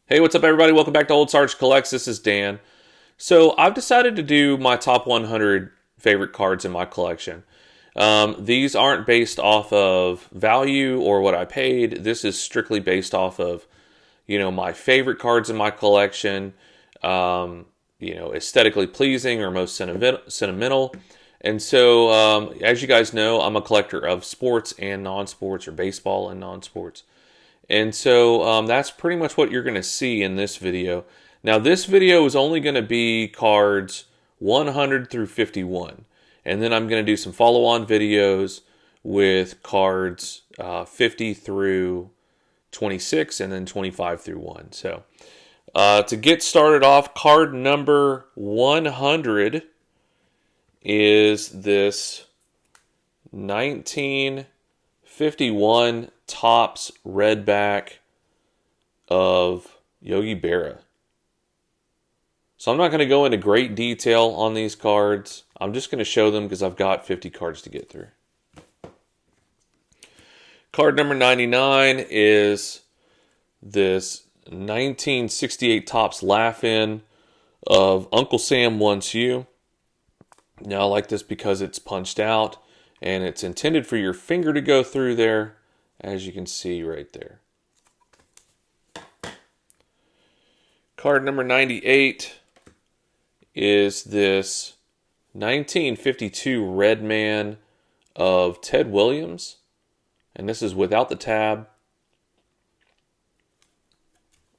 Hey, what's up, everybody? Welcome back to Ol'SargeCollects. This is Dan. So, I've decided to do my top 100 favorite cards in my collection. These aren't based off of value or what I paid. This is strictly based off of, my favorite cards in my collection, aesthetically pleasing or most sentimental. And so, as you guys know, I'm a collector of sports and non-sports, or baseball and non-sports. And so that's pretty much what you're going to see in this video. Now, this video is only going to be cards 100 through 51. And then I'm going to do some follow-on videos with cards 50 through 26 and then 25 through 1. So to get started off, card number 100 is this 1951 Topps Redback of Yogi Berra. So I'm not going to go into great detail on these cards. I'm just going to show them because I've got 50 cards to get through. Card number 99 is this 1968 Topps Laugh-In of Uncle Sam Wants You. Now I like this because it's punched out and it's intended for your finger to go through there, as you can see right there. Card number 98 is this 1952 Red Man of Ted Williams. And this is without the tab.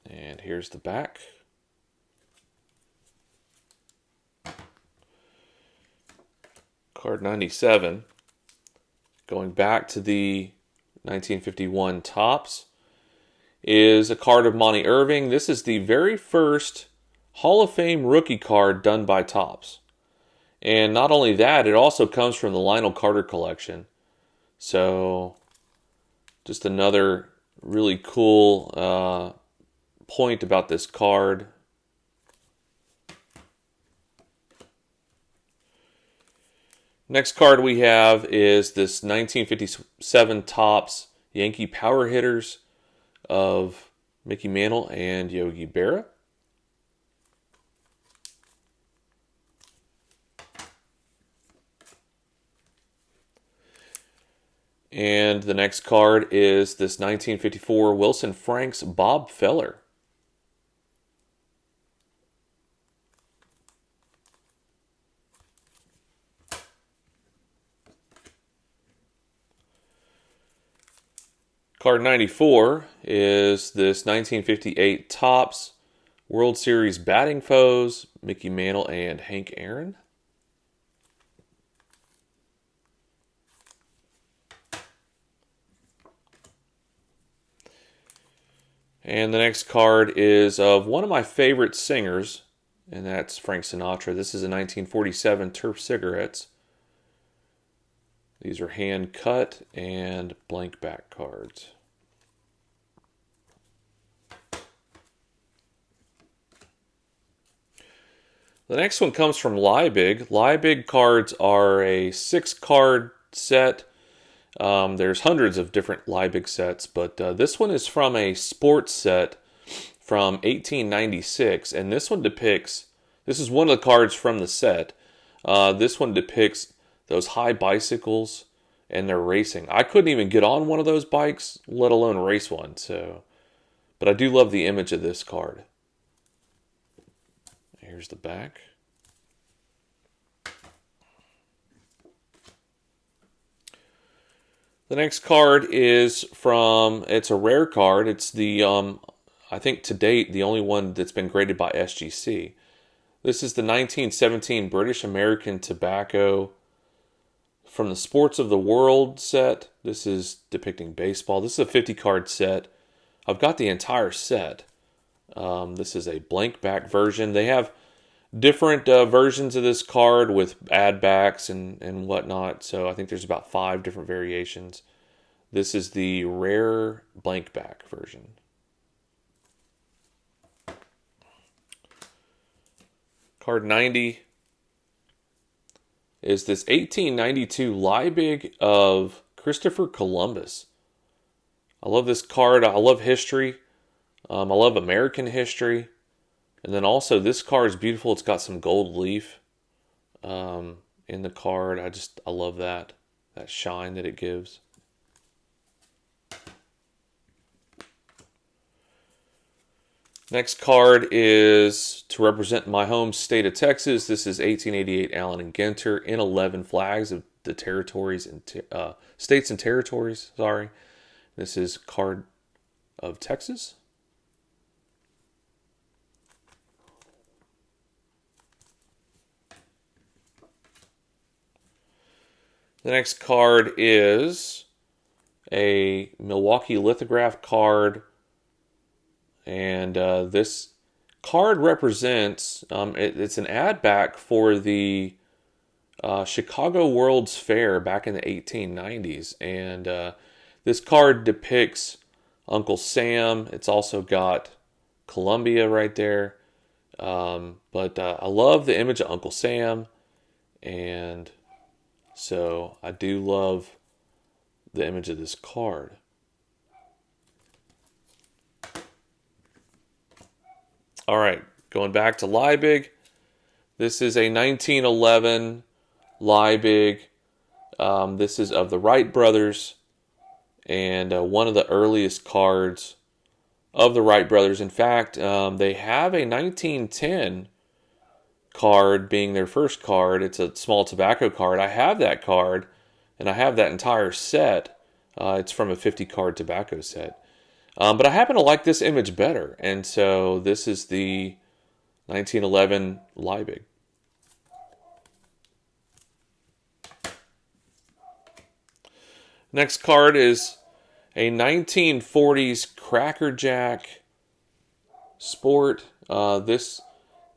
And here's the back. Card 97. Going back to the 1951 Topps, is a card of Monty Irving. This is the very first Hall of Fame rookie card done by Topps. And not only that, it also comes from the Lionel Carter collection. So, just another really cool point about this card. Next card we have is this 1957 Topps Yankee Power Hitters of Mickey Mantle and Yogi Berra. And the next card is this 1954 Wilson Franks Bob Feller. Card 94 is this 1958 Topps World Series Batting Foes, Mickey Mantle and Hank Aaron. And the next card is of one of my favorite singers, and that's Frank Sinatra. This is a 1947 Turf Cigarettes. These are hand cut and blank back cards. The next one comes from Liebig. Liebig cards are a 6-card set. There's hundreds of different Liebig sets, but this one is from a sports set from 1896, and this one depicts, this is one of the cards from the set. This one depicts those high bicycles and they're racing. I couldn't even get on one of those bikes, let alone race one. But I do love the image of this card. Here's the back. The next card is from, it's a rare card. It's the, I think to date, the only one that's been graded by SGC. This is the 1917 British American Tobacco from the Sports of the World set. This is depicting baseball. This is a 50-card set. I've got the entire set. This is a blank back version. They have different versions of this card with add backs and whatnot. So I think there's about 5 different variations. This is the rare blank back version. Card 90 is this 1892 Liebig of Christopher Columbus. I love this card. I love history. I love American history. And then also this card is beautiful. It's got some gold leaf in the card. I love that shine that it gives. Next card is to represent my home state of Texas. This is 1888 Allen and Ginter in 11 flags of the territories and states and territories. Sorry, this is card of Texas. The next card is a Milwaukee lithograph card. And this card represents, it's an ad back for the Chicago World's Fair back in the 1890s. And this card depicts Uncle Sam. It's also got Columbia right there. But I love the image of Uncle Sam. And so I do love the image of this card. All right, going back to Liebig. This is a 1911 Liebig. This is of the Wright brothers, and one of the earliest cards of the Wright brothers. In fact, they have a 1910 card being their first card. It's a small tobacco card. I have that card, and I have that entire set. It's from a 50-card tobacco set. But I happen to like this image better, and so this is the 1911 Liebig. Next card is a 1940s Cracker Jack Sport. This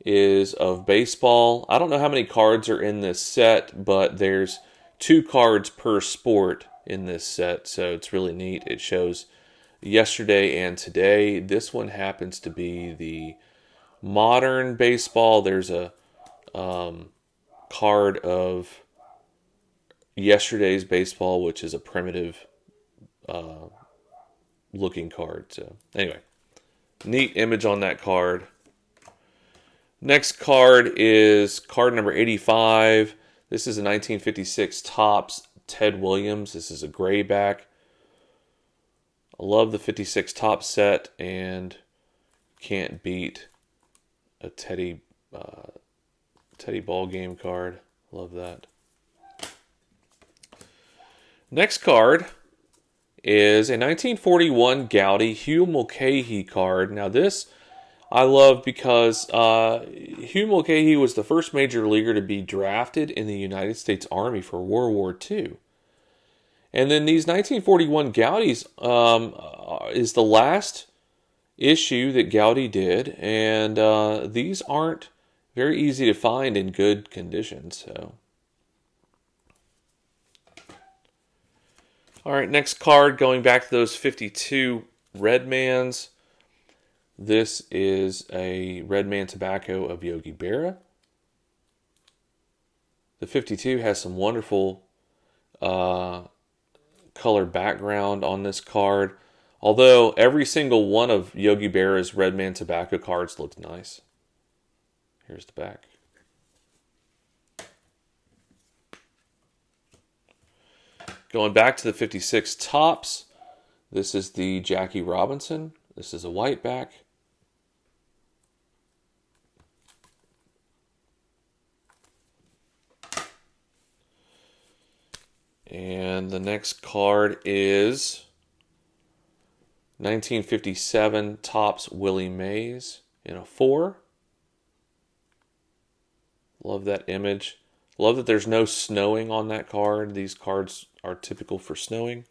is of baseball. I don't know how many cards are in this set, but there's 2 cards per sport in this set, so it's really neat. It shows yesterday and today. This one happens to be the modern baseball. There's a card of yesterday's baseball, which is a primitive looking card. So anyway, neat image on that card. Next card is card number 85. This is a 1956 Topps Ted Williams. This is a gray back. I love the 56 Topps set, and can't beat a Teddy ball game card. Love that. Next card is a 1941 Gowdy Hugh Mulcahy card. Now this I love because Hugh Mulcahy was the first major leaguer to be drafted in the United States Army for World War II. And then these 1941 Gowdies is the last issue that Gowdy did, and these aren't very easy to find in good condition. So, all right, next card, going back to those 52 Redmans. This is a Redman Tobacco of Yogi Berra. The 52 has some wonderful color background on this card, although every single one of Yogi Berra's Redman Tobacco cards looked nice. Here's the back. Going back to the 56 Topps, this is the Jackie Robinson. This is a white back. And the next card is 1957 Topps Willie Mays in a 4. Love that image. Love that there's no snowing on that card. These cards are typical for snowing.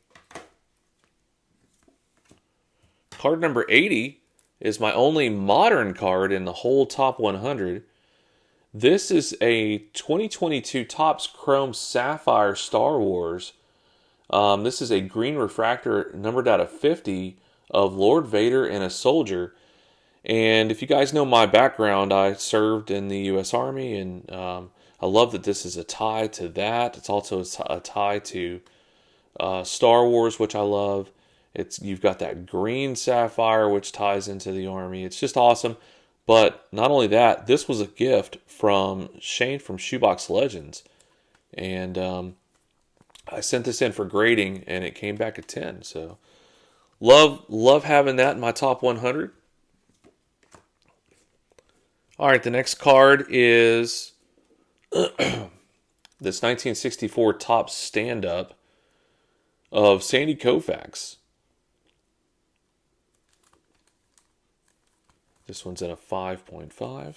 Card number 80 is my only modern card in the whole top 100. This is a 2022 Topps Chrome Sapphire Star Wars. This is a green refractor numbered out of 50 of Lord Vader and a soldier. And if you guys know my background, I served in the U.S. Army, and I love that this is a tie to that. It's also a tie to Star Wars, which I love. You've got that green sapphire, which ties into the Army. It's just awesome. But not only that, this was a gift from Shane from Shoebox Legends. And I sent this in for grading, and it came back a 10. So love having that in my top 100. All right, the next card is this 1964 top stand-up of Sandy Koufax. This one's in a 5.5.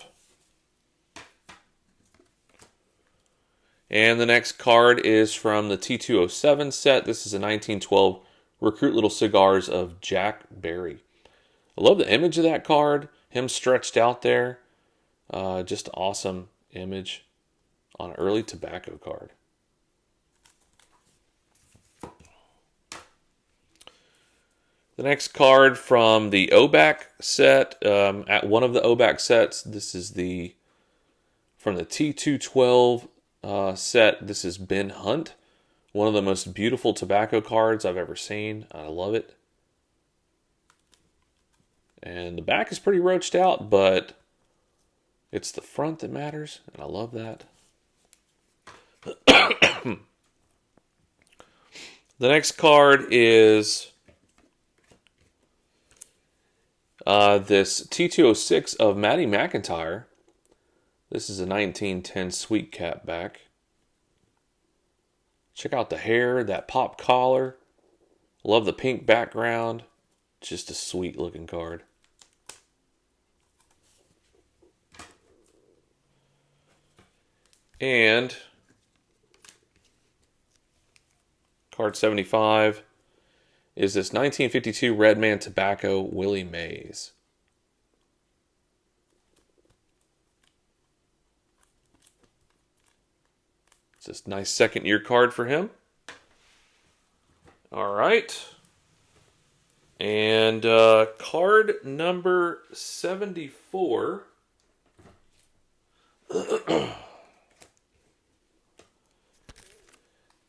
And the next card is from the T207 set. This is a 1912 Recruit Little Cigars of Jack Barry. I love the image of that card. Him stretched out there. Just awesome image on an early tobacco card. The next card from the OBAC set, at one of the OBAC sets, this is from the T212 set. This is Ben Hunt, one of the most beautiful tobacco cards I've ever seen. I love it. And the back is pretty roached out, but it's the front that matters, and I love that. The next card is this T206 of Maddie McIntyre. This is a 1910 Sweet Cap back. Check out the hair, that pop collar. Love the pink background. Just a sweet looking card. And card 75 is this 1952 Redman Tobacco Willie Mays. It's this nice second year card for him. All right. And card number 74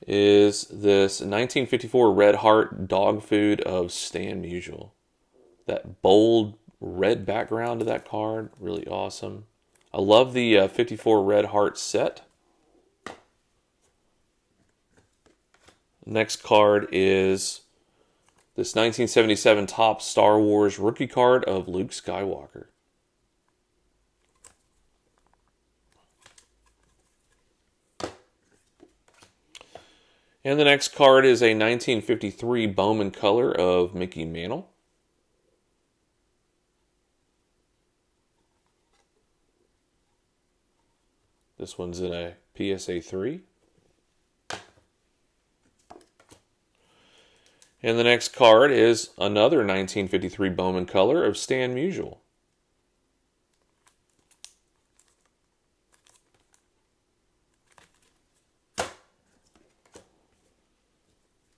is this 1954 Red Heart Dog Food of Stan Musial. That bold red background to that card, really awesome. I love the 54 Red Heart set. Next card is this 1977 Top Star Wars rookie card of Luke Skywalker. And the next card is a 1953 Bowman color of Mickey Mantle. This one's in a PSA 3. And the next card is another 1953 Bowman color of Stan Musial.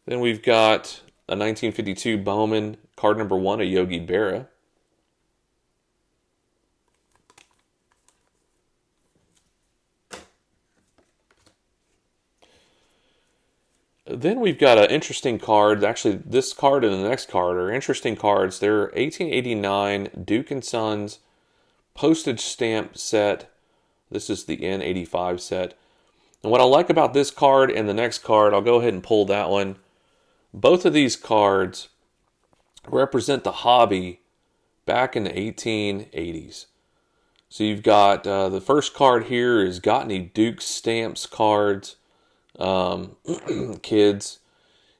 Then we've got a 1952 Bowman card number 1 of Yogi Berra. Then we've got an interesting card. Actually, this card and the next card are interesting cards. They're 1889 Duke & Sons postage stamp set. This is the N85 set. And what I like about this card and the next card, I'll go ahead and pull that one. Both of these cards represent the hobby back in the 1880s. So you've got the first card here is Got Any Duke Stamps cards. Kids,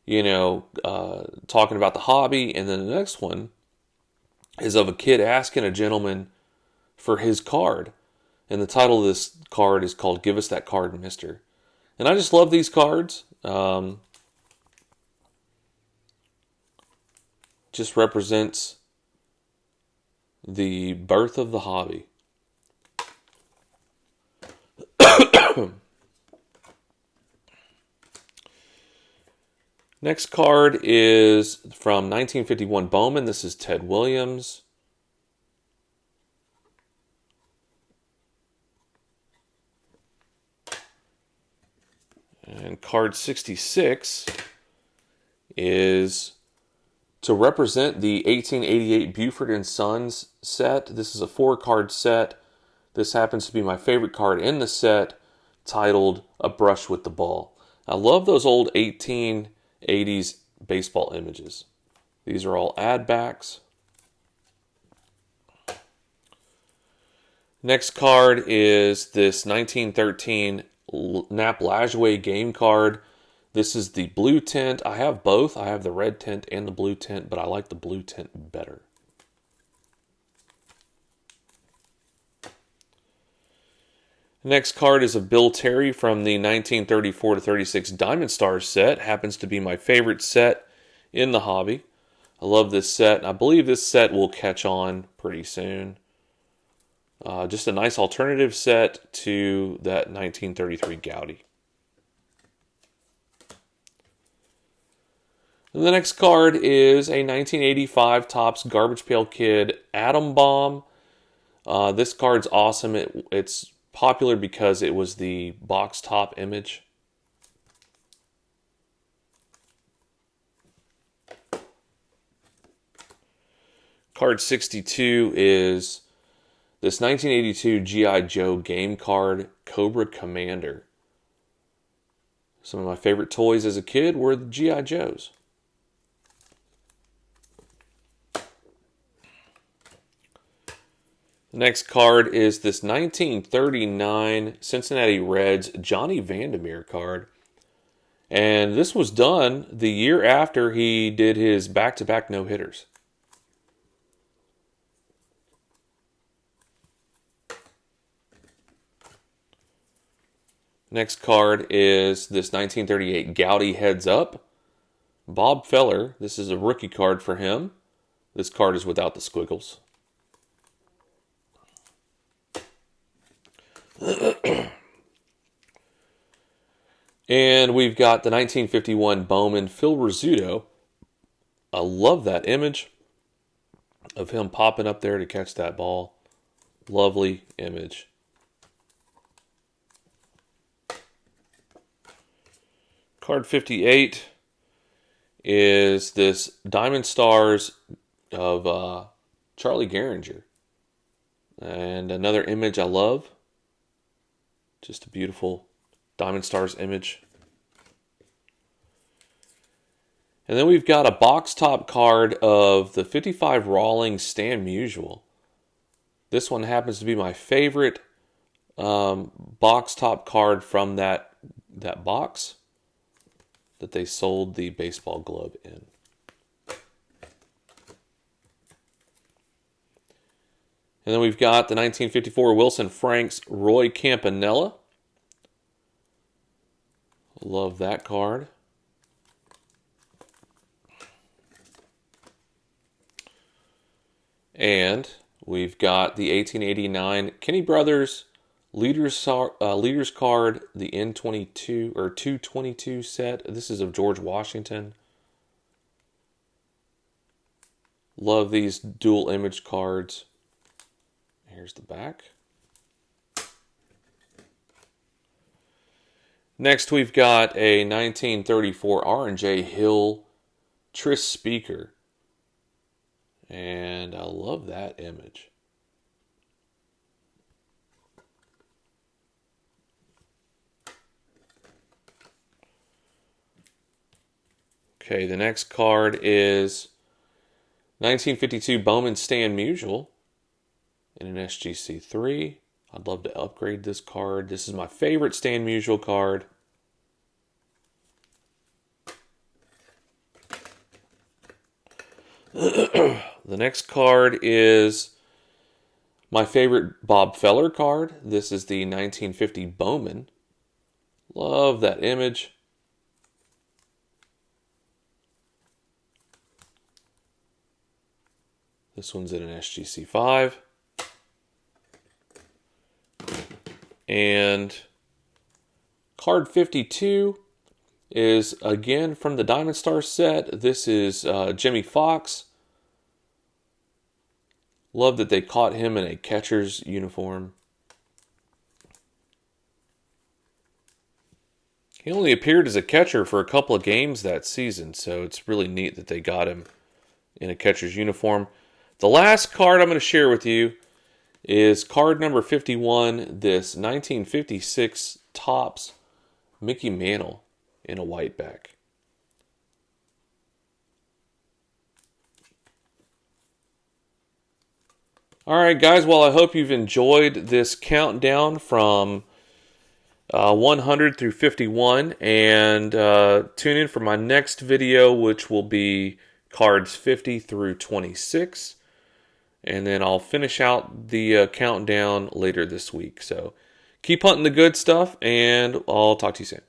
talking about the hobby. And then the next one is of a kid asking a gentleman for his card. And the title of this card is called Give Us That Card, Mister. And I just love these cards. Just represents the birth of the hobby. Next card is from 1951 Bowman. This is Ted Williams. And card 66 is To represent the 1888 Buford & Sons set, this is a 4-card set. This happens to be my favorite card in the set, titled A Brush with the Ball. I love those old 1880s baseball images. These are all add backs. Next card is this 1913 Nap Lajoie game card. This is the blue tint. I have both. I have the red tint and the blue tint, but I like the blue tint better. Next card is a Bill Terry from the 1934-36 Diamond Stars set. Happens to be my favorite set in the hobby. I love this set, and I believe this set will catch on pretty soon. Just a nice alternative set to that 1933 Gowdy. And the next card is a 1985 Topps Garbage Pail Kid Atom Bomb. This card's awesome. It's popular because it was the box top image. Card 62 is this 1982 G.I. Joe game card, Cobra Commander. Some of my favorite toys as a kid were the G.I. Joes. The next card is this 1939 Cincinnati Reds Johnny Vandermeer card. And this was done the year after he did his back-to-back no-hitters. Next card is this 1938 Gowdy Heads Up. Bob Feller. This is a rookie card for him. This card is without the squiggles. And we've got the 1951 Bowman Phil Rizzuto. I love that image of him popping up there to catch that ball. Lovely image. Card 58 is this Diamond Stars of Charlie Gehringer. And another image I love. Just a beautiful Diamond Stars image. And then we've got a box top card of the 55 Rawlings Stan Musial. This one happens to be my favorite box top card from that box that they sold the baseball glove in. And then we've got the 1954 Wilson Franks Roy Campanella. Love that card. And we've got the 1889 Kenny Brothers Leaders card, the N22 or 222 set. This is of George Washington. Love these dual image cards. Here's the back. Next, we've got a 1934 R&J Hill Tris speaker. And I love that image. Okay, the next card is 1952 Bowman Stan Musial in an SGC3. I'd love to upgrade this card. This is my favorite Stan Musial card. The next card is my favorite Bob Feller card. This is the 1950 Bowman. Love that image. This one's in an SGC5. And card 52 is again from the Diamond Star set. This is Jimmy Fox. Love that they caught him in a catcher's uniform. He only appeared as a catcher for a couple of games that season, so it's really neat that they got him in a catcher's uniform. The last card I'm going to share with you is card number 51, this 1956 Topps Mickey Mantle in a white back. All right, guys. Well, I hope you've enjoyed this countdown from 100 through 51. And tune in for my next video, which will be cards 50 through 26. And then I'll finish out the countdown later this week. So keep hunting the good stuff, and I'll talk to you soon.